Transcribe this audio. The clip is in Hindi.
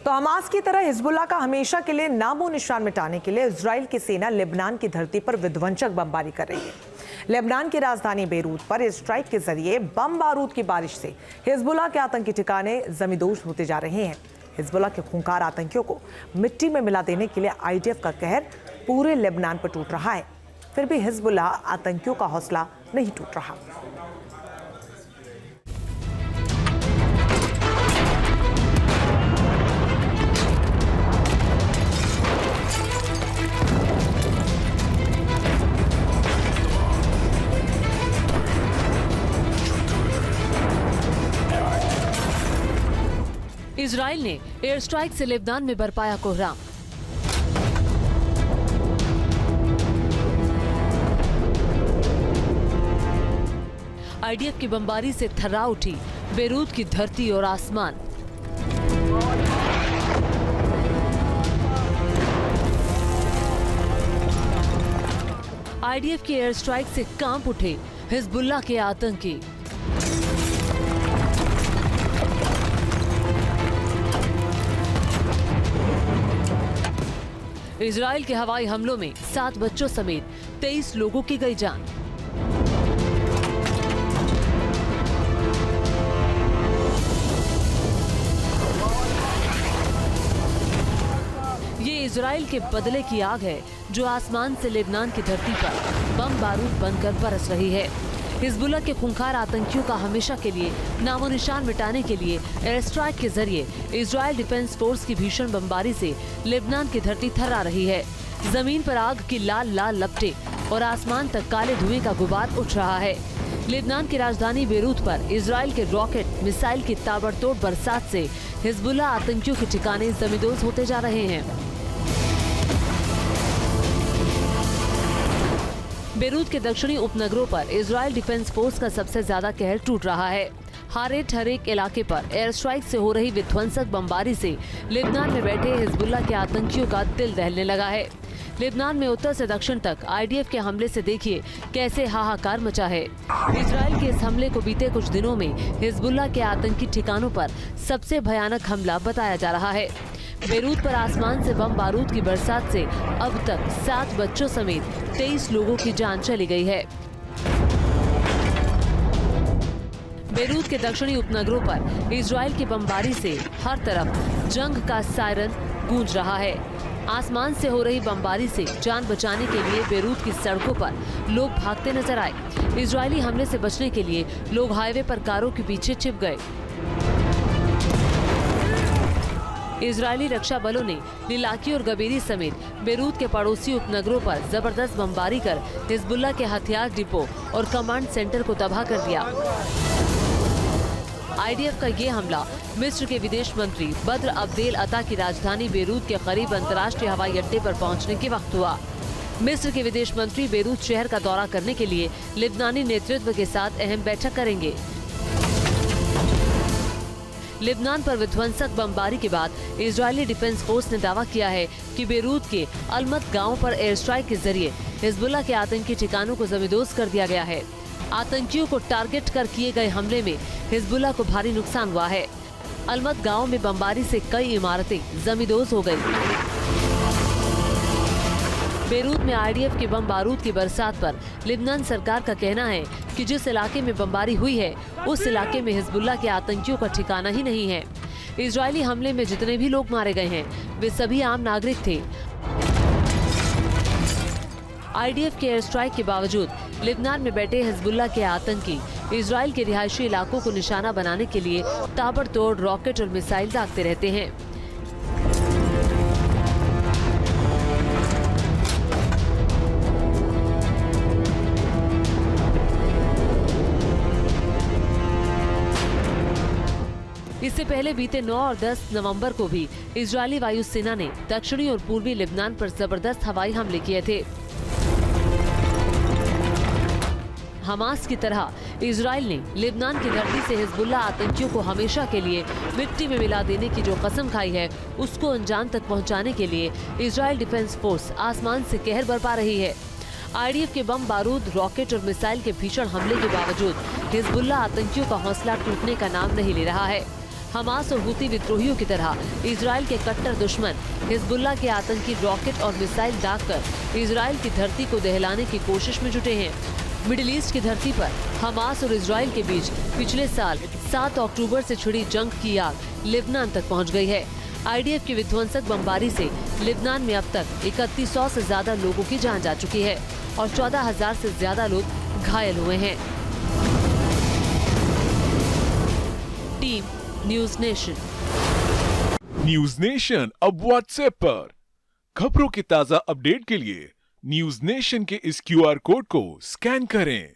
तो हमास की तरह हिजबुल्लाह का हमेशा के लिए नामो निशान मिटाने के लिए इजराइल की सेना लेबनान की धरती पर विध्वंसक बमबारी कर रही है। लेबनान की राजधानी बेरूत पर एयर स्ट्राइक के जरिए बम बारूद की बारिश से हिजबुल्लाह के आतंकी ठिकाने जमींदोज होते जा रहे हैं। हिजबुल्लाह के खूंखार आतंकियों को मिट्टी में मिला देने के लिए आईडीएफ का कहर पूरे लेबनान पर टूट रहा है। फिर भी हिजबुल्लाह आतंकियों का हौसला नहीं टूट रहा। इजराइल ने एयर स्ट्राइक से लेबनान में बरपाया कोहराम। आईडीएफ की बमबारी से थर्रा उठी बेरूत की धरती और आसमान। आईडीएफ की एयर स्ट्राइक से कांप उठे हिजबुल्लाह के आतंकी। इजराइल के हवाई हमलों में 7 बच्चों समेत 23 लोगों की गई जान। ये इजराइल के बदले की आग है जो आसमान से लेबनान की धरती पर बम बारूद बनकर बरस रही है। हिजबुल्लाह के खूंखार आतंकियों का हमेशा के लिए नामो निशान मिटाने के लिए एयर स्ट्राइक के जरिए इजराइल डिफेंस फोर्स की भीषण बमबारी से लेबनान की धरती थर्रा रही है। जमीन पर आग की लाल लाल लपटें और आसमान तक काले धुएं का गुबार उठ रहा है। लेबनान की राजधानी बेरूत पर इजराइल के रॉकेट मिसाइल की ताबड़तोड़ बरसात से हिजबुल्लाह आतंकियों के ठिकाने जमींदोज होते जा रहे हैं। बेरूत के दक्षिणी उपनगरों पर इजराइल डिफेंस फोर्स का सबसे ज्यादा कहर टूट रहा है। हारेट हरेक इलाके पर एयर स्ट्राइक से हो रही विध्वंसक बमबारी से लेबनान में बैठे हिजबुल्लाह के आतंकियों का दिल दहलने लगा है। लेबनान में उत्तर से दक्षिण तक आईडीएफ के हमले से देखिए कैसे हाहाकार मचा है। इजराइल के इस हमले को बीते कुछ दिनों में हिजबुल्लाह के आतंकी ठिकानों पर सबसे भयानक हमला बताया जा रहा है। बेरूत पर आसमान से बम बारूद की बरसात से अब तक 7 बच्चों समेत 23 लोगों की जान चली गई है। बेरूत के दक्षिणी उपनगरों पर इजराइल की बमबारी से हर तरफ जंग का सायरन गूंज रहा है। आसमान से हो रही बमबारी से जान बचाने के लिए बेरूत की सड़कों पर लोग भागते नजर आए। इजरायली हमले से बचने के लिए लोग हाईवे पर कारों के पीछे छिप गए। इजरायली रक्षा बलों ने लिलाकी और गबेरी समेत बेरूत के पड़ोसी उपनगरों पर जबरदस्त बमबारी कर हिजबुल्लाह के हथियार डिपो और कमांड सेंटर को तबाह कर दिया। आईडीएफ का ये हमला मिस्र के विदेश मंत्री बद्र अब्देल अता की राजधानी बेरूत के करीब अंतर्राष्ट्रीय हवाई अड्डे पर पहुंचने के वक्त हुआ। मिस्र के विदेश मंत्री बेरूत शहर का दौरा करने के लिए लेबनानी नेतृत्व के साथ अहम बैठक करेंगे। लेबनान पर विध्वंसक बमबारी के बाद इजरायली डिफेंस फोर्स ने दावा किया है कि बेरूत के अलमत गांव पर एयर स्ट्राइक के जरिए हिजबुल्लाह के आतंकी ठिकानों को जमींदोज कर दिया गया है। आतंकियों को टारगेट कर किए गए हमले में हिजबुल्लाह को भारी नुकसान हुआ है। अलमत गांव में बमबारी से कई इमारतें जमींदोज हो गई। बेरूत में आईडीएफ के बम बारूद की बरसात पर लेबनान सरकार का कहना है कि जिस इलाके में बमबारी हुई है उस इलाके में हिजबुल्लाह के आतंकियों का ठिकाना ही नहीं है। इजरायली हमले में जितने भी लोग मारे गए हैं वे सभी आम नागरिक थे। आईडीएफ के एयर स्ट्राइक के बावजूद लेबनान में बैठे हिजबुल्लाह के आतंकी इजराइल के रिहायशी इलाकों को निशाना बनाने के लिए ताबड़तोड़ रॉकेट और मिसाइल दागते रहते हैं। इससे पहले बीते 9 और 10 नवंबर को भी इजरायली वायुसेना ने दक्षिणी और पूर्वी लेबनान पर जबरदस्त हवाई हमले किए थे। हमास की तरह इजराइल ने लेबनान की धरती से हिजबुल्लाह आतंकियों को हमेशा के लिए मिट्टी में मिला देने की जो कसम खाई है उसको अंजाम तक पहुंचाने के लिए इजराइल डिफेंस फोर्स आसमान से कहर बरपा रही है। आईडीएफ के बम बारूद, रॉकेट और मिसाइल के भीषण हमले के बावजूद हिजबुल्लाह आतंकियों का हौसला टूटने का नाम नहीं ले रहा है। हमास और हुती विद्रोहियों की तरह इजराइल के कट्टर दुश्मन हिजबुल्लाह के आतंकी रॉकेट और मिसाइल दागकर इजराइल की धरती को दहलाने की कोशिश में जुटे हैं। मिडिल ईस्ट की धरती पर हमास और इजराइल के बीच पिछले साल 7 अक्टूबर से छिड़ी जंग की आग लेबनान तक पहुंच गई है। आईडीएफ की विध्वंसक बमबारी से लेबनान में अब तक 3100 से ज्यादा लोगों की जान जा चुकी है और 14,000 से ज्यादा लोग घायल हुए हैं। Team news nation. News nation अब व्हाट्सएप पर खबरों की ताजा अपडेट के लिए न्यूज नेशन के इस क्यूआर कोड को स्कैन करें।